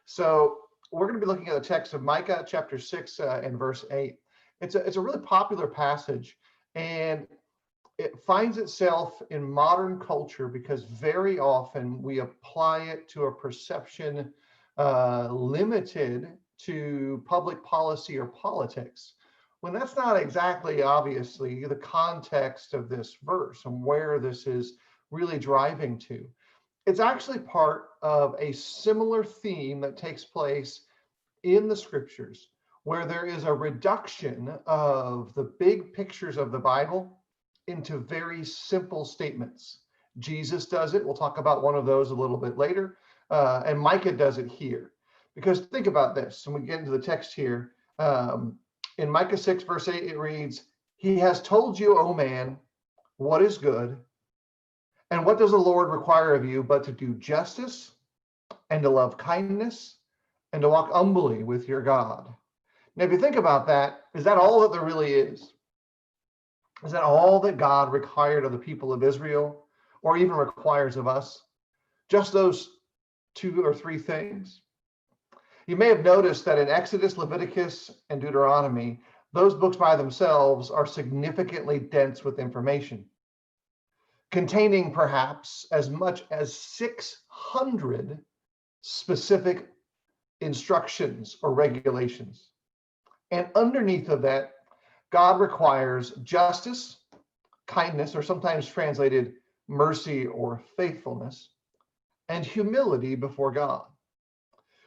So we're going to be looking at the text of Micah chapter 6 and verse 8. It's a really popular passage, and it finds itself in modern culture because very often we apply it to a perception limited to public policy or politics, when that's not exactly obviously the context of this verse and where this is really driving to. It's actually part of a similar theme that takes place in the scriptures, where there is a reduction of the big pictures of the Bible into very simple statements. Jesus does it. We'll talk about one of those a little bit later. And Micah does it here. Because think about this, and we get into the text here. In Micah 6, verse 8, it reads, "He has told you, O man, what is good. And what does the Lord require of you but to do justice and to love kindness and to walk humbly with your God?" Now, if you think about that, is that all that there really is? Is that all that God required of the people of Israel, or even requires of us? Just those 2 or 3 things? You may have noticed that in Exodus, Leviticus, and Deuteronomy, those books by themselves are significantly dense with information, containing perhaps as much as 600 specific instructions or regulations. And underneath of that, God requires justice, kindness, or sometimes translated mercy or faithfulness, and humility before God.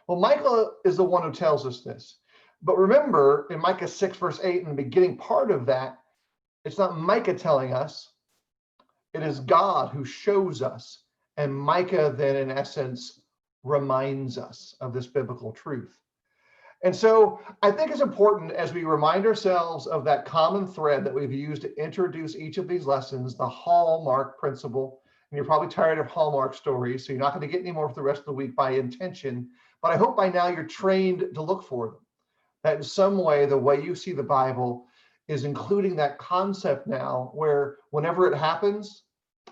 Well, Micah is the one who tells us this. But remember, in Micah 6, verse 8, in the beginning part of that, it's not Micah telling us, it is God who shows us. And Micah then, in essence, reminds us of this biblical truth. And so I think it's important as we remind ourselves of that common thread that we've used to introduce each of these lessons, the hallmark principle. And you're probably tired of hallmark stories, so you're not going to get any more for the rest of the week by intention. But I hope by now you're trained to look for them. That in some way, the way you see the Bible is including that concept now, where whenever it happens,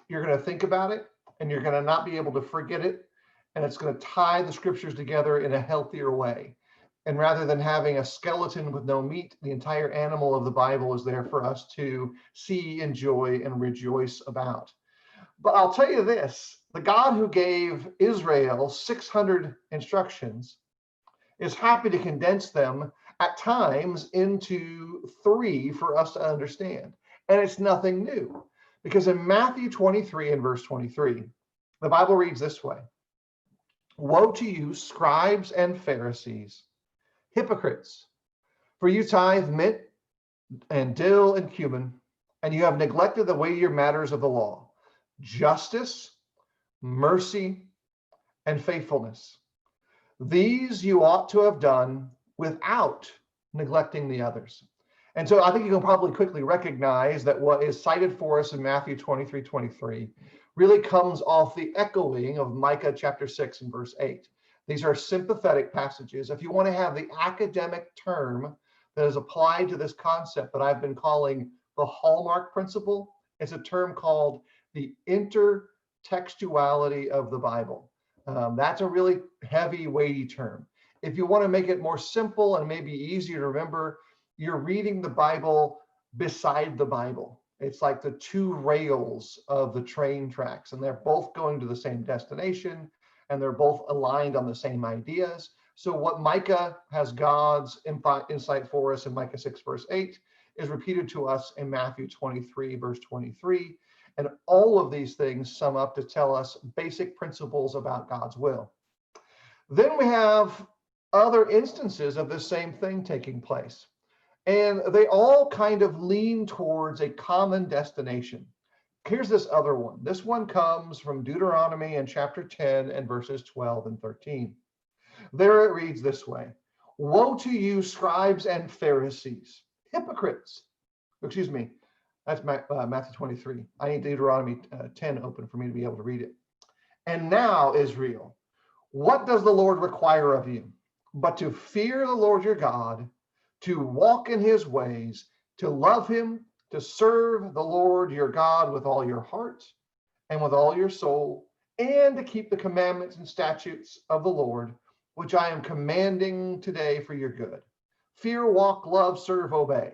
you're going to think about it and you're going to not be able to forget it. And it's going to tie the scriptures together in a healthier way. And rather than having a skeleton with no meat, the entire animal of the Bible is there for us to see, enjoy, and rejoice about. But I'll tell you this, the God who gave Israel 600 instructions is happy to condense them at times into 3 for us to understand. And it's nothing new, because in Matthew 23 and verse 23, the Bible reads this way: "Woe to you, scribes and Pharisees, hypocrites, for you tithe mint and dill and cumin, and you have neglected the weightier matters of the law, justice, mercy, and faithfulness. These you ought to have done without neglecting the others." And so I think you can probably quickly recognize that what is cited for us in Matthew 23:23 really comes off the echoing of Micah chapter 6 and verse 8. These are sympathetic passages. If you want to have the academic term that is applied to this concept that I've been calling the hallmark principle, it's a term called the intertextuality of the Bible. That's a really heavy, weighty term. If you want to make it more simple and maybe easier to remember, you're reading the Bible beside the Bible. It's like the 2 rails of the train tracks, and they're both going to the same destination, and they're both aligned on the same ideas. So what Micah has God's insight for us in Micah 6, verse 8, is repeated to us in Matthew 23, verse 23. And all of these things sum up to tell us basic principles about God's will. Then we have other instances of the same thing taking place. And they all kind of lean towards a common destination. Here's this other one. This one comes from Deuteronomy in chapter 10 and verses 12 and 13. There it reads this way: "Woe to you, scribes and Pharisees, hypocrites." Excuse me, that's Matthew 23. I need Deuteronomy 10 open for me to be able to read it. "And now, Israel, what does the Lord require of you? But to fear the Lord your God, to walk in his ways, to love him, to serve the Lord your God with all your heart and with all your soul, and to keep the commandments and statutes of the Lord, which I am commanding today for your good. Fear, walk, love, serve, obey.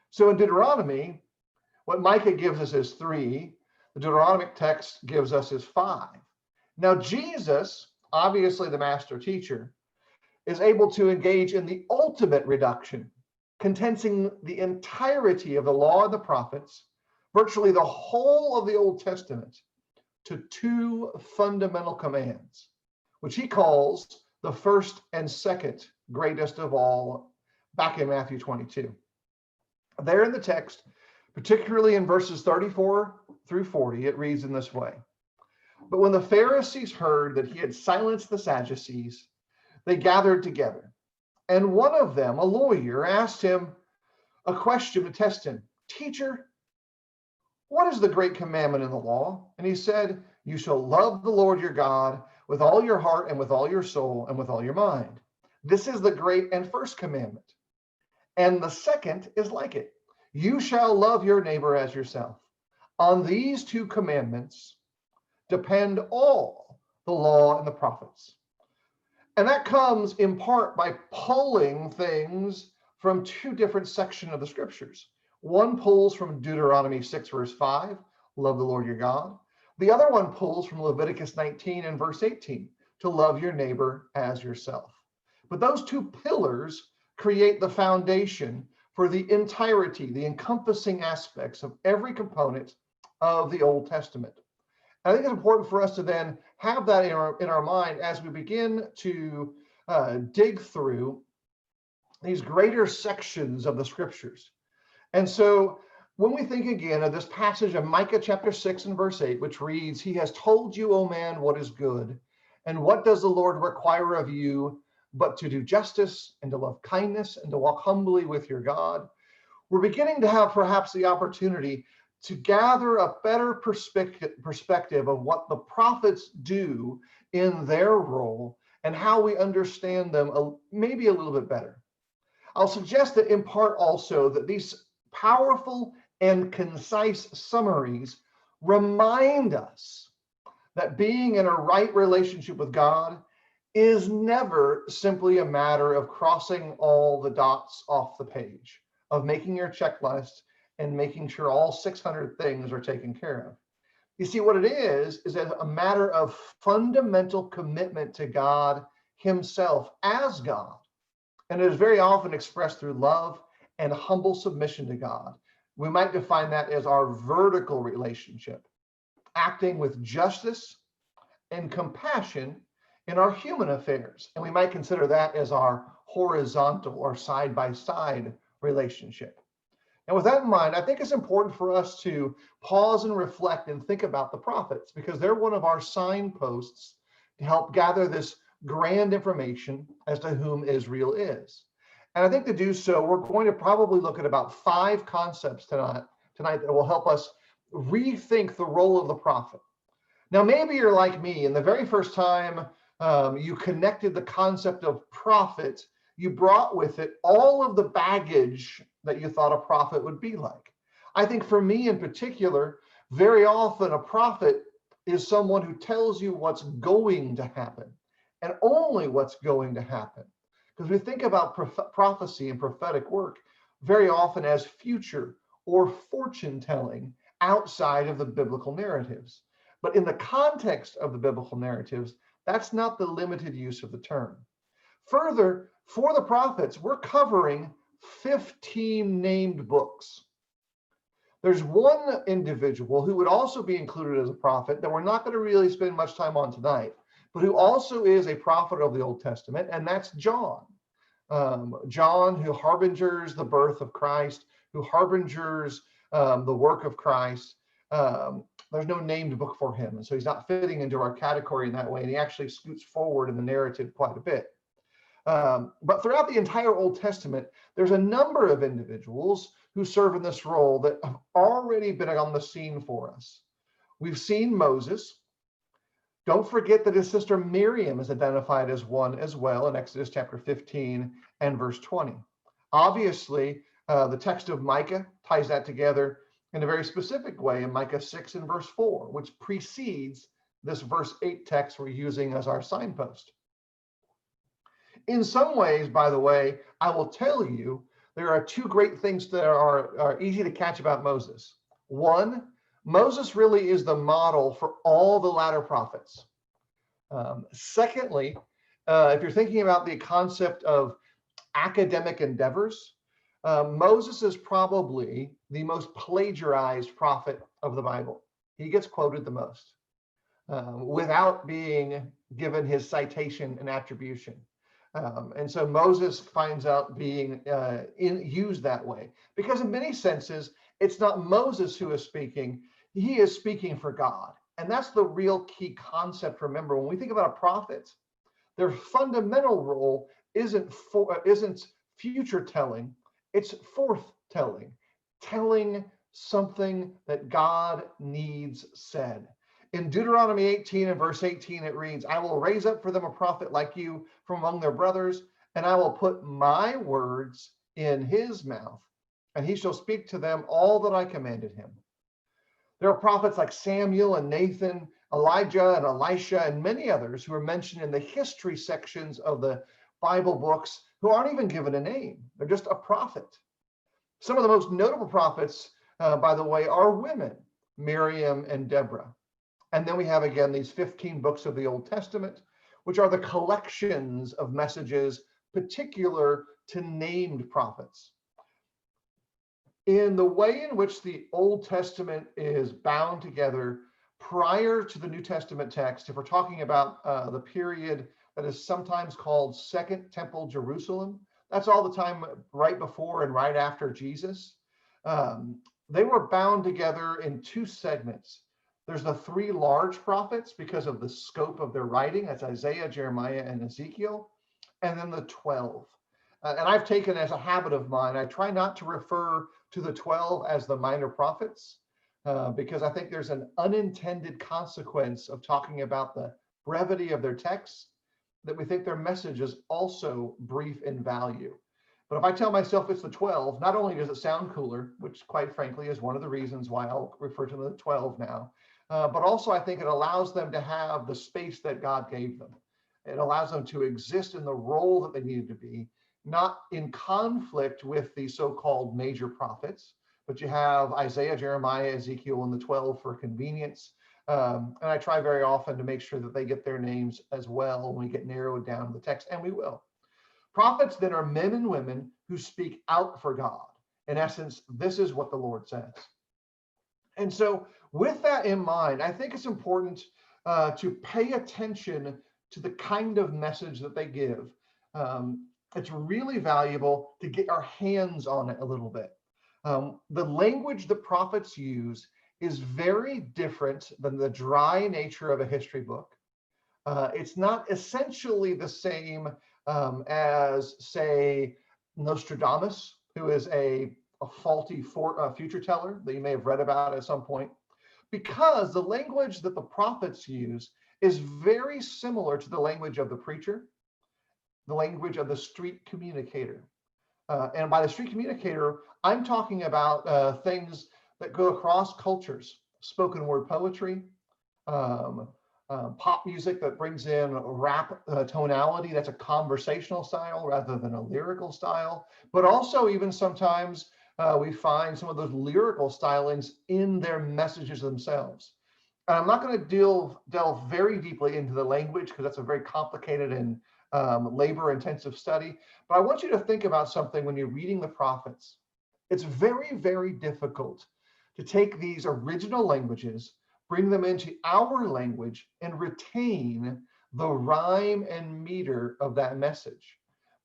So in Deuteronomy, what Micah gives us is 3. The Deuteronomic text gives us is 5. Now, Jesus, obviously the master teacher, is able to engage in the ultimate reduction, condensing the entirety of the law and the prophets, virtually the whole of the Old Testament, to 2 fundamental commands, which he calls the first and second greatest of all, back in Matthew 22. There in the text, particularly in verses 34 through 40, it reads in this way. But when the Pharisees heard that he had silenced the Sadducees, they gathered together. And one of them, a lawyer, asked him a question to test him. Teacher, what is the great commandment in the law? And he said, you shall love the Lord your God with all your heart and with all your soul and with all your mind. This is the great and first commandment. And the second is like it. You shall love your neighbor as yourself. On these 2 commandments depend all the law and the prophets. And that comes in part by pulling things from 2 different sections of the scriptures. One pulls from Deuteronomy 6, verse 5, love the Lord your God. The other one pulls from Leviticus 19 and verse 18, to love your neighbor as yourself. But those 2 pillars create the foundation for the entirety, the encompassing aspects of every component of the Old Testament. I think it's important for us to then have that in our mind as we begin to dig through these greater sections of the scriptures. And so when we think again of this passage of Micah chapter 6 and verse 8, which reads, he has told you, O man, what is good, and what does the Lord require of you but to do justice and to love kindness and to walk humbly with your God. We're beginning to have perhaps the opportunity to gather a better perspective of what the prophets do in their role and how we understand them maybe a little bit better. I'll suggest that in part also that these powerful and concise summaries remind us that being in a right relationship with God is never simply a matter of crossing all the dots off the page, of making your checklist and making sure all 600 things are taken care of. You see, what it is a matter of fundamental commitment to God himself as God. And it is very often expressed through love and humble submission to God. We might define that as our vertical relationship, acting with justice and compassion in our human affairs. And we might consider that as our horizontal or side-by-side relationship. And with that in mind, I think it's important for us to pause and reflect and think about the prophets, because they're one of our signposts to help gather this grand information as to whom Israel is. And I think to do so, we're going to probably look at about 5 concepts tonight that will help us rethink the role of the prophet. Now, maybe you're like me, and the very first time you connected the concept of prophet, you brought with it all of the baggage that you thought a prophet would be like. I think for me in particular, very often a prophet is someone who tells you what's going to happen and only what's going to happen. Because we think about prophecy and prophetic work very often as future or fortune telling outside of the biblical narratives. But in the context of the biblical narratives, that's not the limited use of the term. Further, for the prophets, we're covering 15 named books. There's one individual who would also be included as a prophet that we're not going to really spend much time on tonight, but who also is a prophet of the Old Testament, and that's John. John, who harbingers the birth of Christ, who harbingers the work of Christ. There's no named book for him, and so he's not fitting into our category in that way, and he actually scoots forward in the narrative quite a bit. But throughout the entire Old Testament, there's a number of individuals who serve in this role that have already been on the scene for us. We've seen Moses. Don't forget that his sister Miriam is identified as one as well in Exodus chapter 15 and verse 20. Obviously, the text of Micah ties that together in a very specific way in Micah 6 and verse 4, which precedes this verse 8 text we're using as our signpost. In some ways, by the way, I will tell you, there are two great things that are easy to catch about Moses. One, Moses really is the model for all the latter prophets. Secondly, if you're thinking about the concept of academic endeavors, Moses is probably the most plagiarized prophet of the Bible. He gets quoted the most without being given his citation and attribution. And so Moses finds out being used that way, because in many senses, it's not Moses who is speaking, he is speaking for God. And that's the real key concept. Remember, when we think about a prophet, their fundamental role isn't future telling, it's forthtelling, telling something that God needs said. In Deuteronomy 18 and verse 18, it reads, I will raise up for them a prophet like you from among their brothers, and I will put my words in his mouth, and he shall speak to them all that I commanded him. There are prophets like Samuel and Nathan, Elijah and Elisha, and many others who are mentioned in the history sections of the Bible books who aren't even given a name. They're just a prophet. Some of the most notable prophets, by the way, are women, Miriam and Deborah. And then we have, again, these 15 books of the Old Testament, which are the collections of messages particular to named prophets. In the way in which the Old Testament is bound together prior to the New Testament text, if we're talking about the period that is sometimes called Second Temple Jerusalem, that's all the time right before and right after Jesus. They were bound together in two segments. There's the three large prophets because of the scope of their writing. That's Isaiah, Jeremiah, and Ezekiel. And then the 12. And I've taken as a habit of mine, I try not to refer to the 12 as the minor prophets because I think there's an unintended consequence of talking about the brevity of their texts, that we think their message is also brief in value. But if I tell myself it's the 12, not only does it sound cooler, which quite frankly is one of the reasons why I'll refer to the 12 now, but also I think it allows them to have the space that God gave them. It allows them to exist in the role that they needed to be, not in conflict with the so-called major prophets, but you have Isaiah, Jeremiah, Ezekiel, and the 12 for convenience. And I try very often to make sure that they get their names as well when we get narrowed down to the text, and we will. Prophets then are men and women who speak out for God. In essence, this is what the Lord says. And so with that in mind, I think it's important to pay attention to the kind of message that they give. It's really valuable to get our hands on it a little bit. The language that prophets use is very different than the dry nature of a history book. It's not essentially the same as, say, Nostradamus, who is a faulty future teller that you may have read about at some point, because the language that the prophets use is very similar to the language of the preacher, the language of the street communicator. And by the street communicator, I'm talking about things that go across cultures, spoken word poetry, pop music that brings in rap tonality, that's a conversational style rather than a lyrical style, but also even sometimes we find some of those lyrical stylings in their messages themselves. And I'm not going to delve very deeply into the language because that's a very complicated and labor-intensive study, but I want you to think about something when you're reading the prophets. It's very, very difficult to take these original languages, bring them into our language, and retain the rhyme and meter of that message.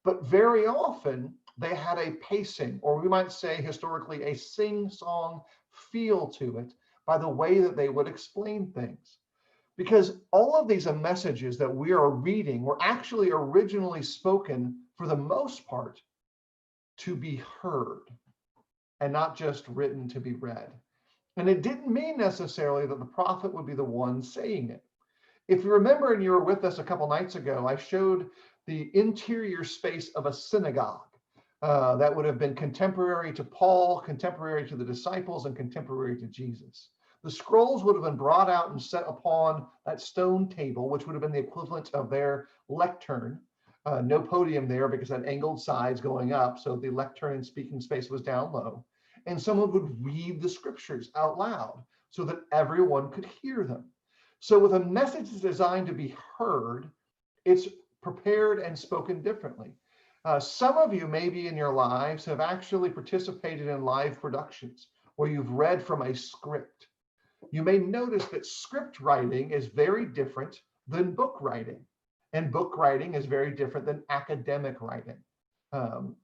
But very often, they had a pacing, or we might say historically, a sing-song feel to it by the way that they would explain things. Because all of these messages that we are reading were actually originally spoken, for the most part, to be heard, and not just written to be read. And it didn't mean necessarily that the prophet would be the one saying it. If you remember, and you were with us a couple nights ago, I showed the interior space of a synagogue that would have been contemporary to Paul, contemporary to the disciples, and contemporary to Jesus. The scrolls would have been brought out and set upon that stone table, which would have been the equivalent of their lectern. No podium there because that angled sides going up, so the lectern and speaking space was down low. And someone would read the scriptures out loud so that everyone could hear them. So with a message that's designed to be heard, it's prepared and spoken differently. Some of you maybe in your lives have actually participated in live productions where you've read from a script. You may notice that script writing is very different than book writing, and book writing is very different than academic writing.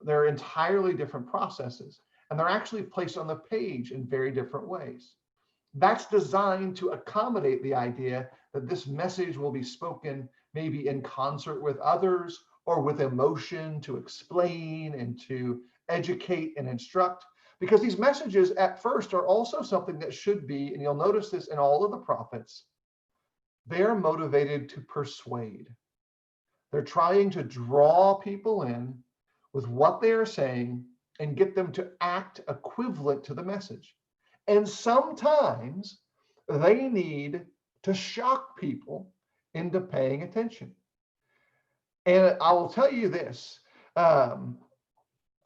They're entirely different processes, and they're actually placed on the page in very different ways. That's designed to accommodate the idea that this message will be spoken maybe in concert with others or with emotion to explain and to educate and instruct. Because these messages at first are also something that should be, and you'll notice this in all of the prophets, they're motivated to persuade. They're trying to draw people in with what they are saying and get them to act equivalent to the message. And sometimes they need to shock people into paying attention. And I will tell you this,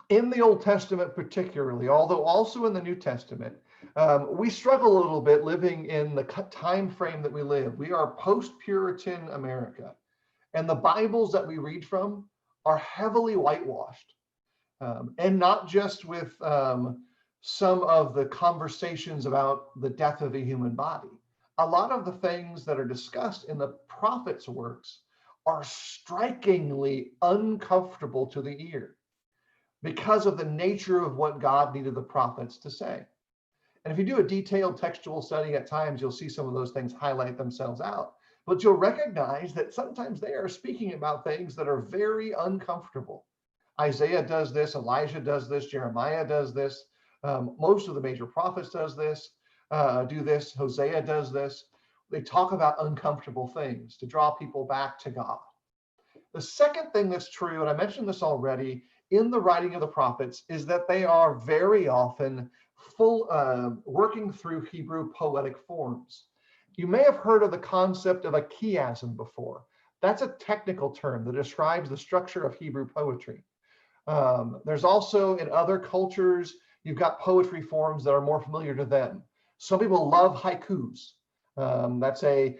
in the Old Testament particularly, although also in the New Testament, we struggle a little bit living in the time frame that we live. We are post-Puritan America, and the Bibles that we read from are heavily whitewashed, and not just with some of the conversations about the death of a human body. A lot of the things that are discussed in the prophets' works are strikingly uncomfortable to the ear, because of the nature of what God needed the prophets to say. And if you do a detailed textual study at times, you'll see some of those things highlight themselves out. But you'll recognize that sometimes they are speaking about things that are very uncomfortable. Isaiah does this, Elijah does this, Jeremiah does this, most of the major prophets do this, Hosea does this. They talk about uncomfortable things to draw people back to God. The second thing that's true, and I mentioned this already, in the writing of the prophets is that they are very often working through Hebrew poetic forms. You may have heard of the concept of a chiasm before. That's a technical term that describes the structure of Hebrew poetry. There's also in other cultures, you've got poetry forms that are more familiar to them. Some people love haikus. That's a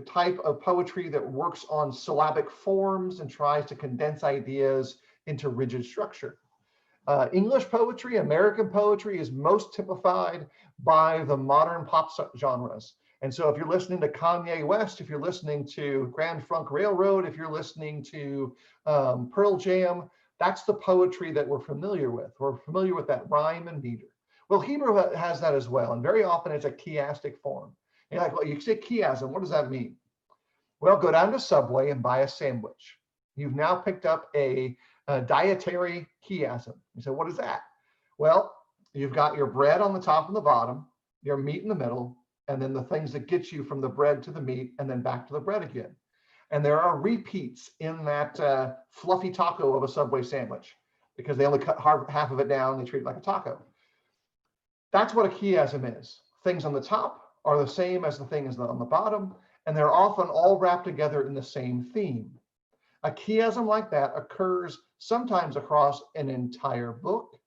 type of poetry that works on syllabic forms and tries to condense ideas into rigid structure. English poetry, American poetry is most typified by the modern pop genres. And so if you're listening to Kanye West, if you're listening to Grand Funk Railroad, if you're listening to Pearl Jam, that's the poetry that we're familiar with. We're familiar with that rhyme and meter. Well, Hebrew has that as well. And very often it's a chiastic form. And you're like, well, you say chiasm, what does that mean? Well, go down to Subway and buy a sandwich. You've now picked up a dietary chiasm. You say, what is that? Well, you've got your bread on the top and the bottom, your meat in the middle, and then the things that get you from the bread to the meat and then back to the bread again. And there are repeats in that fluffy taco of a Subway sandwich because they only cut half of it down and they treat it like a taco. That's what a chiasm is. Things on the top are the same as the things on the bottom, and they're often all wrapped together in the same theme. A chiasm like that occurs sometimes across an entire book.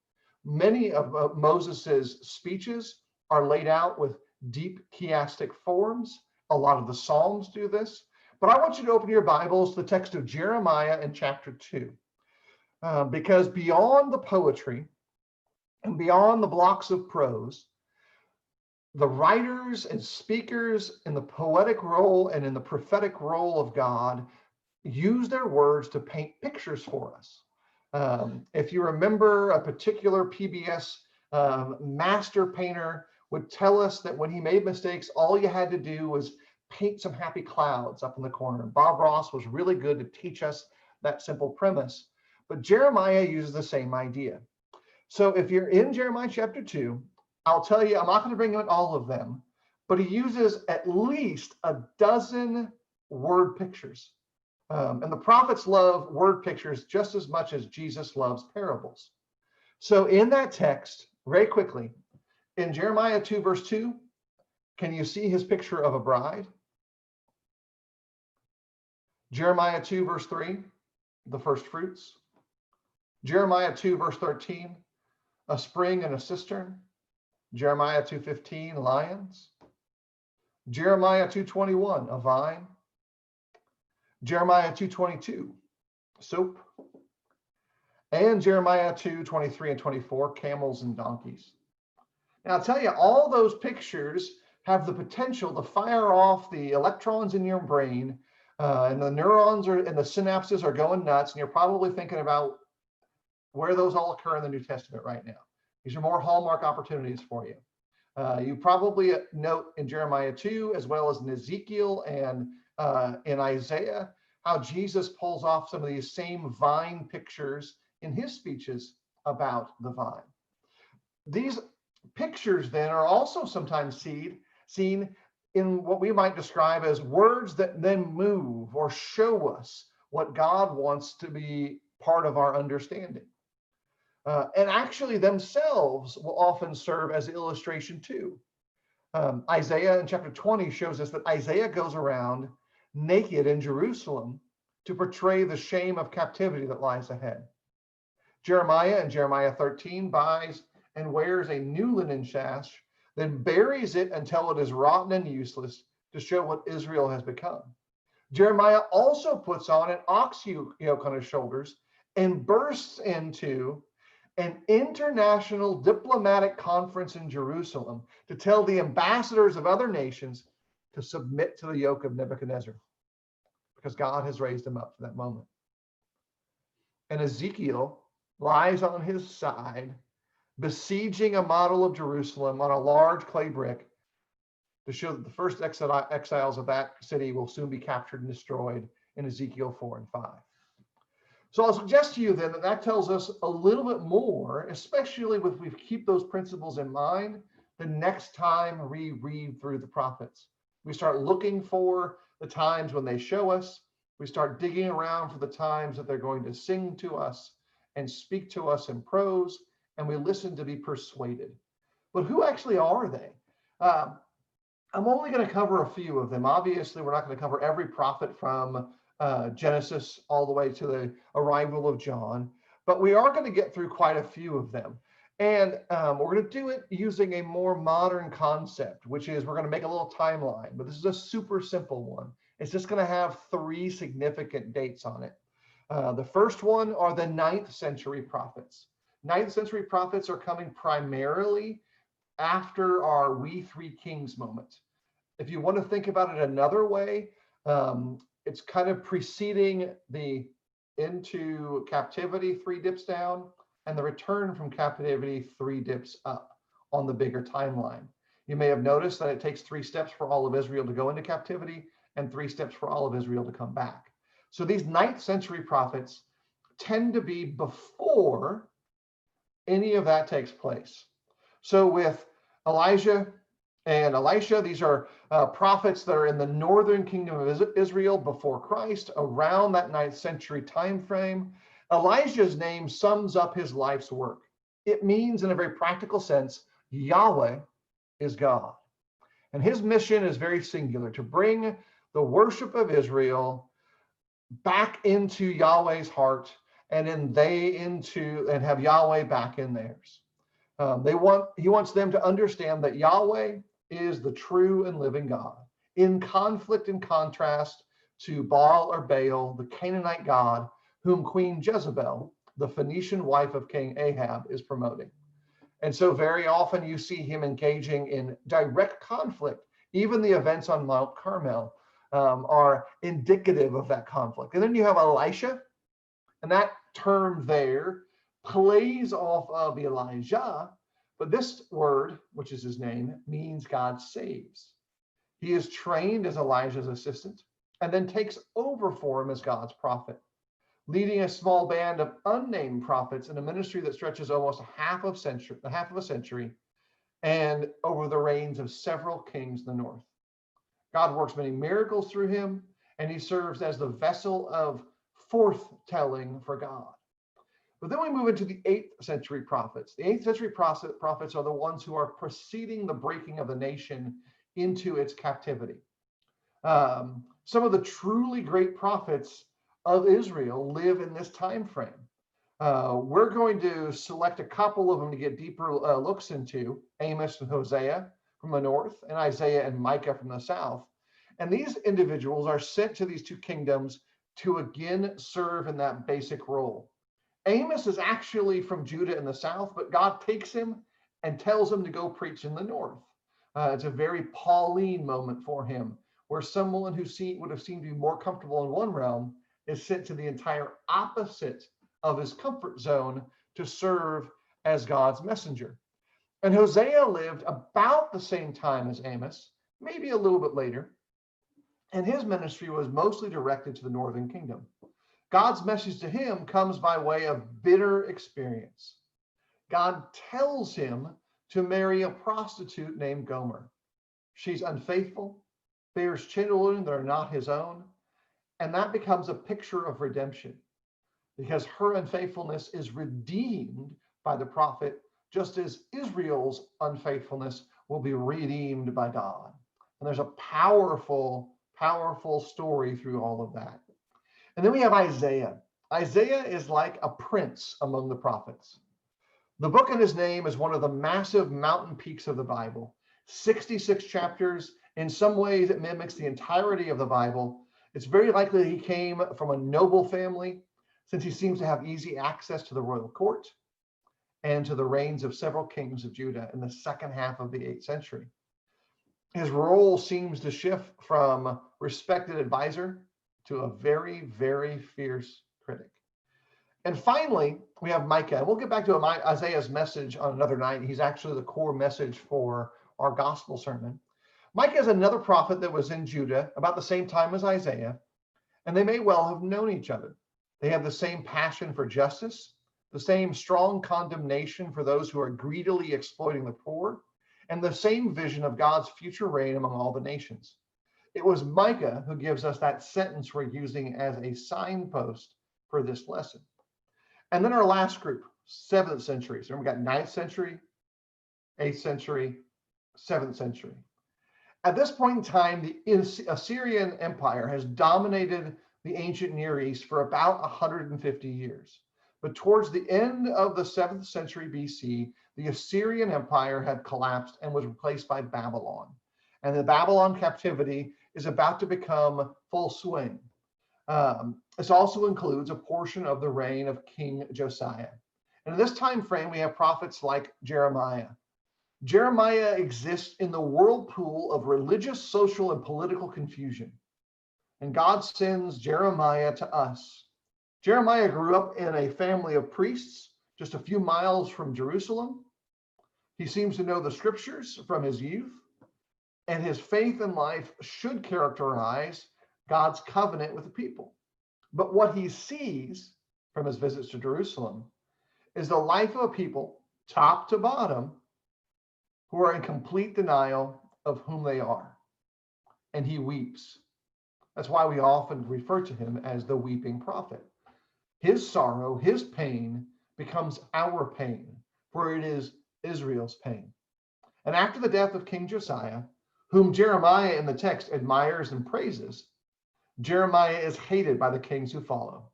Many of Moses's speeches are laid out with deep chiastic forms. A lot of the Psalms do this. But I want you to open your Bibles to the text of Jeremiah in chapter 2. Because beyond the poetry and beyond the blocks of prose, the writers and speakers in the poetic role and in the prophetic role of God use their words to paint pictures for us. If you remember, a particular PBS master painter would tell us that when he made mistakes, all you had to do was paint some happy clouds up in the corner. Bob Ross was really good to teach us that simple premise. But Jeremiah uses the same idea. So if you're in Jeremiah chapter 2, I'll tell you, I'm not going to bring in all of them, but he uses at least a dozen word pictures. And the prophets love word pictures just as much as Jesus loves parables. So in that text, very quickly, in Jeremiah 2, verse 2, can you see his picture of a bride? Jeremiah 2, verse 3, the first fruits. Jeremiah 2, verse 13, a spring and a cistern. Jeremiah 2:15, lions. Jeremiah 2:21, a vine. Jeremiah 2:22, soap. And Jeremiah 2:23 and 24, camels and donkeys. Now, I'll tell you, all those pictures have the potential to fire off the electrons in your brain, and the neurons and the synapses are going nuts, and you're probably thinking about where those all occur in the New Testament right now. These are more hallmark opportunities for you. You probably note in Jeremiah 2, as well as in Ezekiel and in Isaiah, how Jesus pulls off some of these same vine pictures in his speeches about the vine. These pictures then are also sometimes seen in what we might describe as words that then move or show us what God wants to be part of our understanding. And actually themselves will often serve as illustration too. Isaiah in chapter 20 shows us that Isaiah goes around naked in Jerusalem to portray the shame of captivity that lies ahead. Jeremiah in Jeremiah 13 buys and wears a new linen sash, then buries it until it is rotten and useless to show what Israel has become. Jeremiah also puts on an ox yoke on his shoulders and bursts into an international diplomatic conference in Jerusalem to tell the ambassadors of other nations to submit to the yoke of Nebuchadnezzar, because God has raised him up for that moment. And Ezekiel lies on his side, besieging a model of Jerusalem on a large clay brick to show that the first exiles of that city will soon be captured and destroyed in Ezekiel 4 and 5. So I'll suggest to you then that tells us a little bit more, especially if we keep those principles in mind the next time we read through the prophets. We start looking for the times when they show us. We start digging around for the times that they're going to sing to us and speak to us in prose, and we listen to be persuaded. But who actually are they? I'm only going to cover a few of them. Obviously, we're not going to cover every prophet from Genesis all the way to the arrival of John, but we are going to get through quite a few of them. And we're going to do it using a more modern concept, which is we're going to make a little timeline, but this is a super simple one. It's just going to have 3 significant dates on it. The first one are the 9th century prophets. 9th century prophets are coming primarily after our We Three Kings moment. If you want to think about it another way, it's kind of preceding the into captivity 3 dips down and the return from captivity 3 dips up on the bigger timeline. You may have noticed that it takes 3 steps for all of Israel to go into captivity and 3 steps for all of Israel to come back. So these 9th century prophets tend to be before any of that takes place. So with Elijah and Elisha, these are prophets that are in the northern kingdom of Israel before Christ, around that 9th century time frame. Elijah's name sums up his life's work. It means, in a very practical sense, Yahweh is God. And his mission is very singular, to bring the worship of Israel back into Yahweh's heart, and and have Yahweh back in theirs. He wants them to understand that Yahweh is the true and living God, in conflict and contrast to Baal or Baal, the Canaanite god, whom Queen Jezebel, the Phoenician wife of King Ahab, is promoting. And so very often you see him engaging in direct conflict. Even the events on Mount Carmel are indicative of that conflict. And then you have Elisha, and that term there plays off of Elijah, but this word, which is his name, means God saves. He is trained as Elijah's assistant and then takes over for him as God's prophet, leading a small band of unnamed prophets in a ministry that stretches almost half of a century and over the reigns of several kings in the north. God works many miracles through him, and he serves as the vessel of forthtelling for God. But then we move into the 8th century prophets. The 8th century prophets are the ones who are preceding the breaking of the nation into its captivity. Some of the truly great prophets of Israel live in this time frame. We're going to select a couple of them to get deeper looks into: Amos and Hosea from the north, and Isaiah and Micah from the south. And these individuals are sent to these two kingdoms to again serve in that basic role. Amos is actually from Judah in the south, but God takes him and tells him to go preach in the north. It's a very Pauline moment for him, where someone who would have seemed to be more comfortable in one realm is sent to the entire opposite of his comfort zone to serve as God's messenger. And Hosea lived about the same time as Amos, maybe a little bit later, and his ministry was mostly directed to the northern kingdom. God's message to him comes by way of bitter experience. God tells him to marry a prostitute named Gomer. She's unfaithful, bears children that are not his own, and that becomes a picture of redemption, because her unfaithfulness is redeemed by the prophet, just as Israel's unfaithfulness will be redeemed by God. And there's a powerful, powerful story through all of that. And then we have Isaiah. Isaiah is like a prince among the prophets. The book in his name is one of the massive mountain peaks of the Bible. 66 chapters. In some ways, it mimics the entirety of the Bible. It's very likely he came from a noble family, since he seems to have easy access to the royal court and to the reigns of several kings of Judah in the second half of the 8th century. His role seems to shift from respected advisor to a very, very fierce critic. And finally, we have Micah. And we'll get back to Isaiah's message on another night. He's actually the core message for our gospel sermon. Micah is another prophet that was in Judah about the same time as Isaiah, and they may well have known each other. They have the same passion for justice, the same strong condemnation for those who are greedily exploiting the poor, and the same vision of God's future reign among all the nations. It was Micah who gives us that sentence we're using as a signpost for this lesson. And then our last group, 7th century. So we got 9th century, 8th century, 7th century. At this point in time, the Assyrian Empire has dominated the ancient Near East for about 150 years. But towards the end of the 7th century BC, the Assyrian Empire had collapsed and was replaced by Babylon. And the Babylon captivity is about to become full swing. This also includes a portion of the reign of King Josiah. And in this time frame, we have prophets like Jeremiah. Jeremiah exists in the whirlpool of religious, social, and political confusion. And God sends Jeremiah to us. Jeremiah grew up in a family of priests just a few miles from Jerusalem. He seems to know the scriptures from his youth, and his faith and life should characterize God's covenant with the people. But what he sees from his visits to Jerusalem is the life of a people, top to bottom, who are in complete denial of whom they are. And he weeps. That's why we often refer to him as the weeping prophet. His sorrow, his pain becomes our pain, for it is Israel's pain. And after the death of King Josiah, whom Jeremiah in the text admires and praises, Jeremiah is hated by the kings who follow,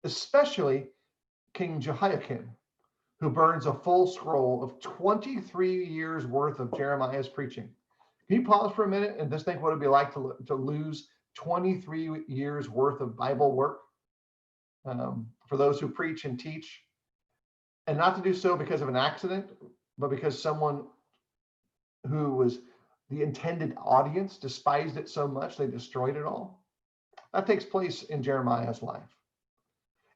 especially King Jehoiakim, who burns a full scroll of 23 years worth of Jeremiah's preaching. Can you pause for a minute and just think what it'd be like to lose 23 years worth of Bible work for those who preach and teach, and not to do so because of an accident, but because someone who was the intended audience despised it so much they destroyed it all? That takes place in Jeremiah's life.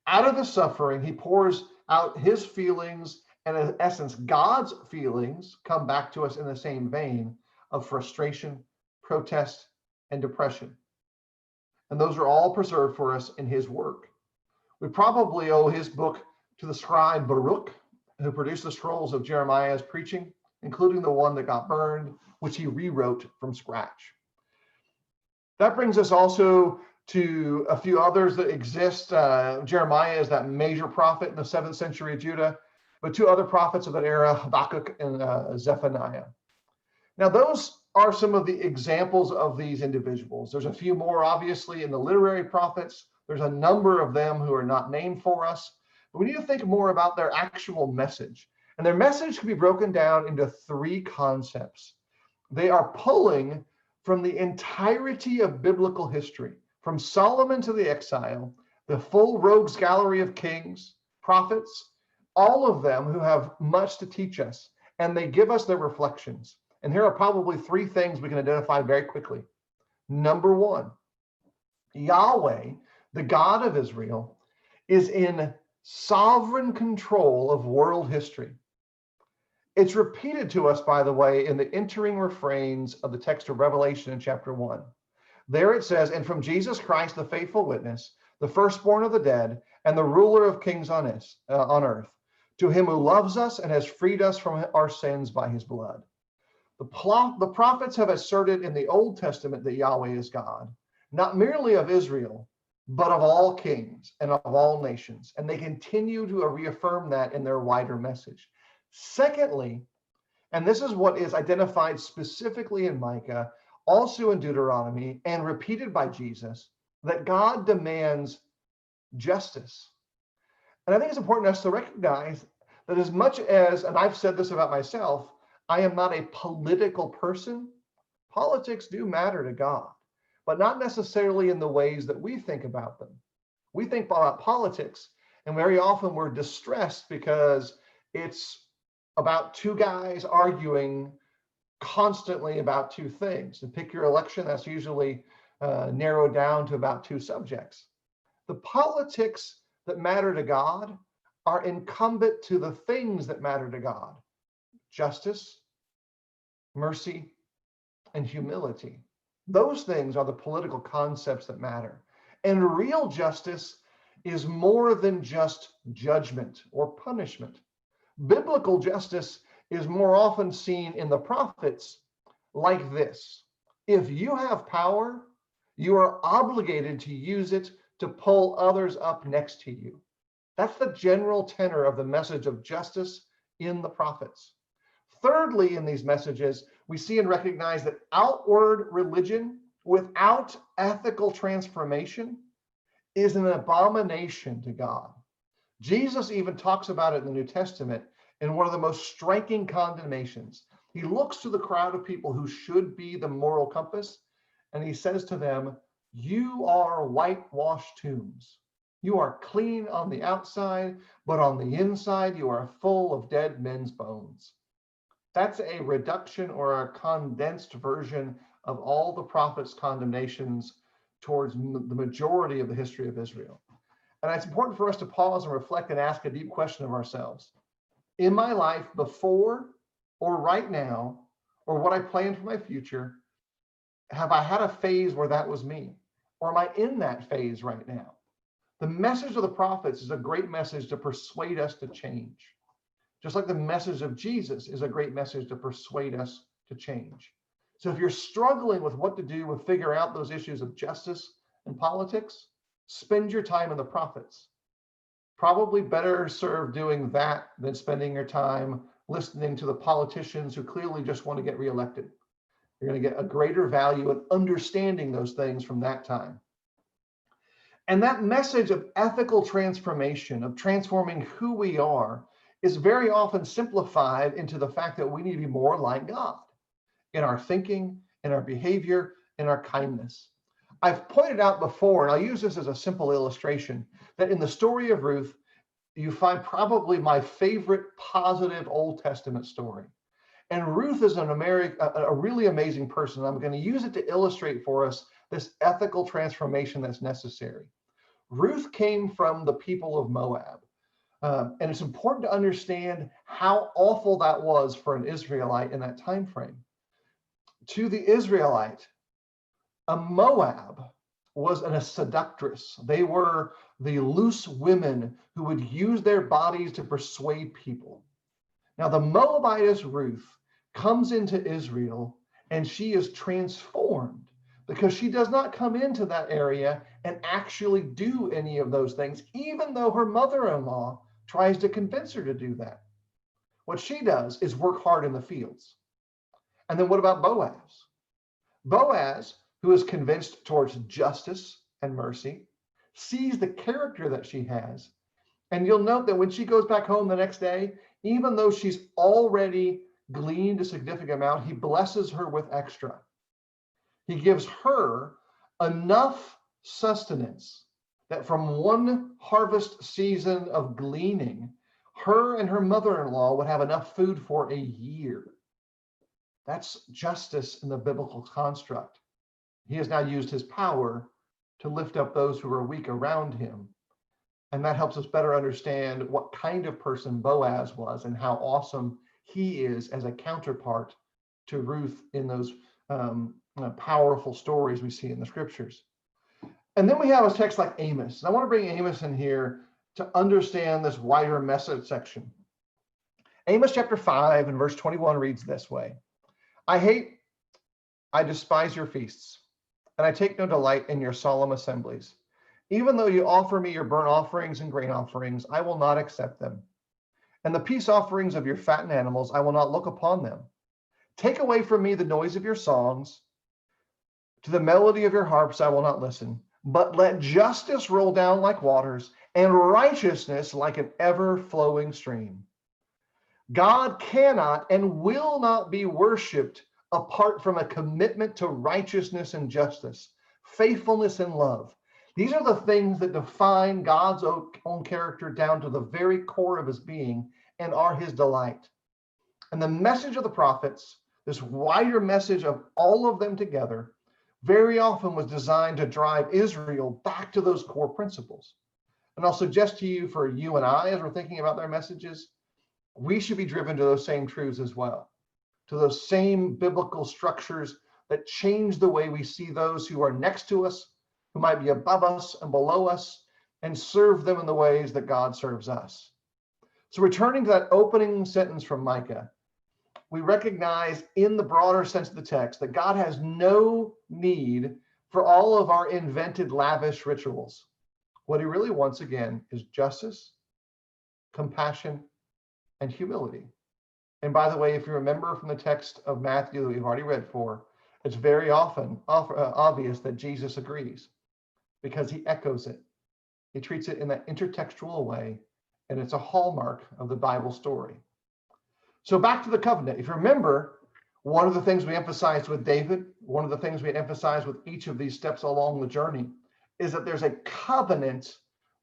Out of the suffering, he pours out his feelings, and in essence, God's feelings come back to us in the same vein of frustration, protest, and depression. And those are all preserved for us in his work. We probably owe his book to the scribe Baruch, who produced the scrolls of Jeremiah's preaching, including the one that got burned, which he rewrote from scratch. That brings us also to a few others that exist. Jeremiah is that major prophet in the 7th century of Judah, but two other prophets of that era, Habakkuk and Zephaniah. Now, those are some of the examples of these individuals. There's a few more, obviously, in the literary prophets. There's a number of them who are not named for us. But we need to think more about their actual message. And their message can be broken down into three concepts. They are pulling from the entirety of biblical history, from Solomon to the exile, the full rogues gallery of kings, prophets, all of them who have much to teach us, and they give us their reflections. And here are probably three things we can identify very quickly. Number one, Yahweh, the God of Israel, is in sovereign control of world history. It's repeated to us, by the way, in the entering refrains of the text of Revelation in chapter 1. There it says, "And from Jesus Christ, the faithful witness, the firstborn of the dead, and the ruler of kings on earth, to him who loves us and has freed us from our sins by his blood." The prophets have asserted in the Old Testament that Yahweh is God, not merely of Israel, but of all kings and of all nations. And they continue to reaffirm that in their wider message. Secondly, and this is what is identified specifically in Micah, also in Deuteronomy, and repeated by Jesus, that God demands justice. And I think it's important for us to recognize that as much as, and I've said this about myself, I am not a political person, politics do matter to God, but not necessarily in the ways that we think about them. We think about politics, and very often we're distressed because it's about two guys arguing constantly about two things. And pick your election, that's usually narrowed down to about two subjects. The politics that matter to God are incumbent to the things that matter to God: justice, mercy, and humility. Those things are the political concepts that matter. And real justice is more than just judgment or punishment. Biblical justice is more often seen in the prophets like this: if you have power, you are obligated to use it to pull others up next to you. That's the general tenor of the message of justice in the prophets. Thirdly, in these messages, we see and recognize that outward religion without ethical transformation is an abomination to God. Jesus even talks about it in the New Testament in one of the most striking condemnations. He looks to the crowd of people who should be the moral compass, and he says to them, "You are whitewashed tombs. You are clean on the outside, but on the inside you are full of dead men's bones." That's a reduction or a condensed version of all the prophets' condemnations towards the majority of the history of Israel. And it's important for us to pause and reflect and ask a deep question of ourselves. In my life, before or right now, or what I plan for my future, have I had a phase where that was me? Or am I in that phase right now? The message of the prophets is a great message to persuade us to change. Just like the message of Jesus is a great message to persuade us to change. So if you're struggling with what to do with figure out those issues of justice and politics, spend your time in the prophets. Probably better served doing that than spending your time listening to the politicians who clearly just want to get reelected. You're going to get a greater value in understanding those things from that time. And that message of ethical transformation, of transforming who we are, is very often simplified into the fact that we need to be more like God in our thinking, in our behavior, in our kindness. I've pointed out before, and I'll use this as a simple illustration, that in the story of Ruth, you find probably my favorite positive Old Testament story. And Ruth is a really amazing person. I'm going to use it to illustrate for us this ethical transformation that's necessary. Ruth came from the people of Moab. And it's important to understand how awful that was for an Israelite in that time frame. To the Israelite, a Moab was a seductress. They were the loose women who would use their bodies to persuade people. Now, the Moabitess Ruth comes into Israel, and she is transformed because she does not come into that area and actually do any of those things, even though her mother-in-law tries to convince her to do that. What she does is work hard in the fields. And then what about Boaz? Boaz, who is convinced towards justice and mercy, sees the character that she has. And you'll note that when she goes back home the next day, even though she's already gleaned a significant amount, he blesses her with extra. He gives her enough sustenance that from one harvest season of gleaning, her and her mother-in-law would have enough food for a year. That's justice in the biblical construct. He has now used his power to lift up those who are weak around him. And that helps us better understand what kind of person Boaz was and how awesome he is as a counterpart to Ruth in those powerful stories we see in the scriptures. And then we have a text like Amos. And I want to bring Amos in here to understand this wider message section. Amos chapter 5 and verse 21 reads this way: I despise your feasts, and I take no delight in your solemn assemblies. Even though you offer me your burnt offerings and grain offerings, I will not accept them. And the peace offerings of your fattened animals, I will not look upon them. Take away from me the noise of your songs. To the melody of your harps, I will not listen. But let justice roll down like waters, and righteousness like an ever-flowing stream. God cannot and will not be worshiped apart from a commitment to righteousness and justice, faithfulness and love. These are the things that define God's own character down to the very core of his being and are his delight. And the message of the prophets, this wider message of all of them together, very often was designed to drive Israel back to those core principles. And I'll suggest to you, for you and I, as we're thinking about their messages, we should be driven to those same truths as well, to those same biblical structures that change the way we see those who are next to us, who might be above us and below us, and serve them in the ways that God serves us. So returning to that opening sentence from Micah, we recognize in the broader sense of the text that God has no need for all of our invented lavish rituals. What he really wants, again, is justice, compassion, and humility. And by the way, if you remember from the text of Matthew that we've already read for, it's very often obvious that Jesus agrees because he echoes it. He treats it in that intertextual way, and it's a hallmark of the Bible story. So back to the covenant. If you remember, one of the things we emphasized with David, one of the things we emphasized with each of these steps along the journey, is that there's a covenant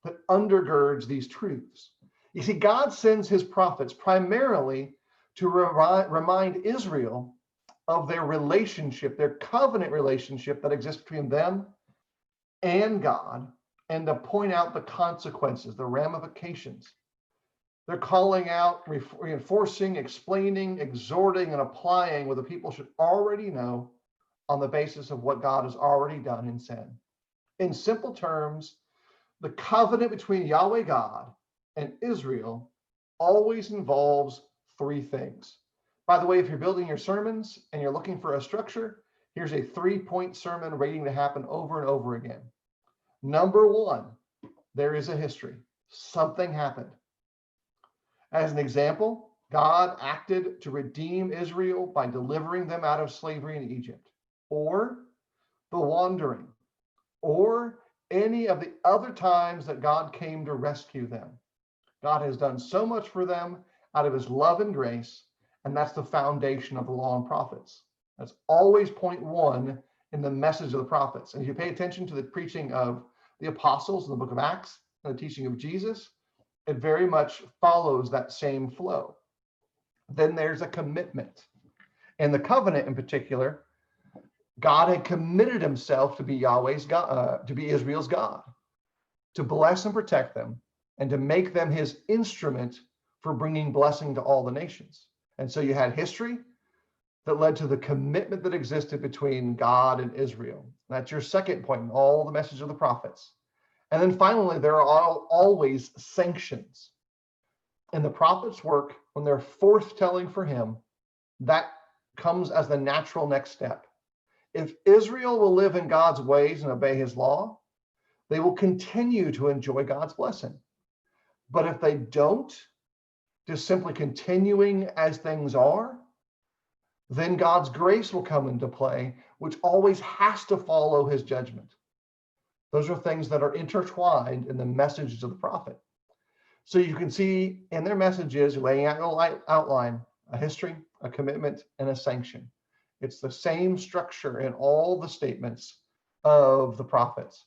that undergirds these truths. You see, God sends his prophets primarily to remind Israel of their relationship, their covenant relationship that exists between them and God, and to point out the consequences, the ramifications. They're calling out, reinforcing, explaining, exhorting, and applying what the people should already know on the basis of what God has already done in sin. In simple terms, the covenant between Yahweh God and Israel always involves three things. By the way, if you're building your sermons and you're looking for a structure, here's a 3-point sermon waiting to happen over and over again. Number one, there is a history. Something happened. As an example, God acted to redeem Israel by delivering them out of slavery in Egypt, or the wandering, or any of the other times that God came to rescue them. God has done so much for them out of his love and grace, and that's the foundation of the law and prophets. That's always point one in the message of the prophets. And if you pay attention to the preaching of the apostles in the book of Acts and the teaching of Jesus, it very much follows that same flow. Then there's a commitment. In the covenant in particular, God had committed himself to be Yahweh's God, to be Israel's God, to bless and protect them, and to make them his instrument for bringing blessing to all the nations. And so you had history that led to the commitment that existed between God and Israel. That's your second point in all the message of the prophets. And then finally, there are always sanctions. In the prophets' work, when they're forthtelling for him, that comes as the natural next step. If Israel will live in God's ways and obey his law, they will continue to enjoy God's blessing. But if they don't, just simply continuing as things are, Then God's grace will come into play, which always has to follow his judgment. Those are things that are intertwined in the messages of the prophet. So you can see in their messages, laying out an outline, a history, a commitment, and a sanction. It's the same structure in all the statements of the prophets.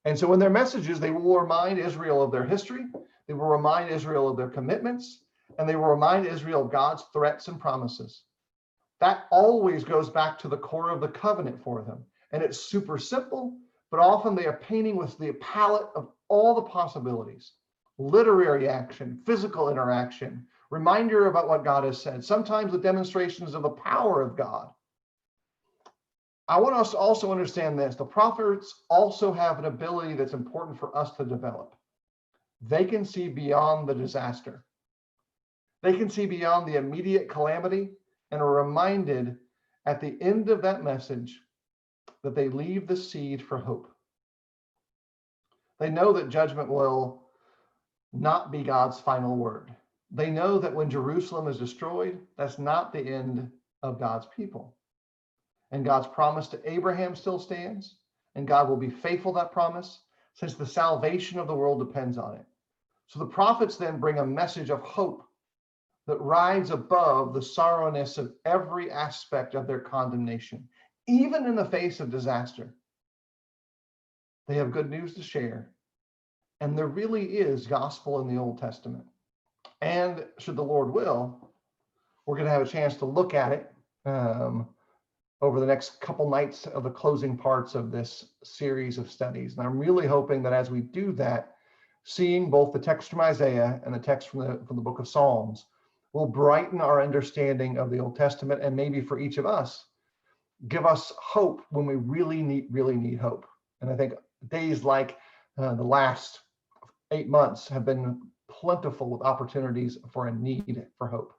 And so in their messages, they will remind Israel of their history, they will remind Israel of their commitments, and they will remind Israel of God's threats and promises. That always goes back to the core of the covenant for them. And it's super simple, but often they are painting with the palette of all the possibilities. Literary action, physical interaction, reminder about what God has said, sometimes the demonstrations of the power of God. I want us to also understand this. The prophets also have an ability that's important for us to develop. They can see beyond the disaster. They can see beyond the immediate calamity and are reminded at the end of that message that they leave the seed for hope. They know that judgment will not be God's final word. They know that when Jerusalem is destroyed, that's not the end of God's people. And God's promise to Abraham still stands, and God will be faithful to that promise, since the salvation of the world depends on it. So the prophets then bring a message of hope that rides above the sorrowness of every aspect of their condemnation, even in the face of disaster. They have good news to share, and there really is gospel in the Old Testament. And should the Lord will, we're going to have a chance to look at it over the next couple nights of the closing parts of this series of studies. And I'm really hoping that as we do that, seeing both the text from Isaiah and the text from the book of Psalms will brighten our understanding of the Old Testament, and maybe for each of us, give us hope when we really need hope. And I think days like the last 8 months have been plentiful with opportunities for a need for hope.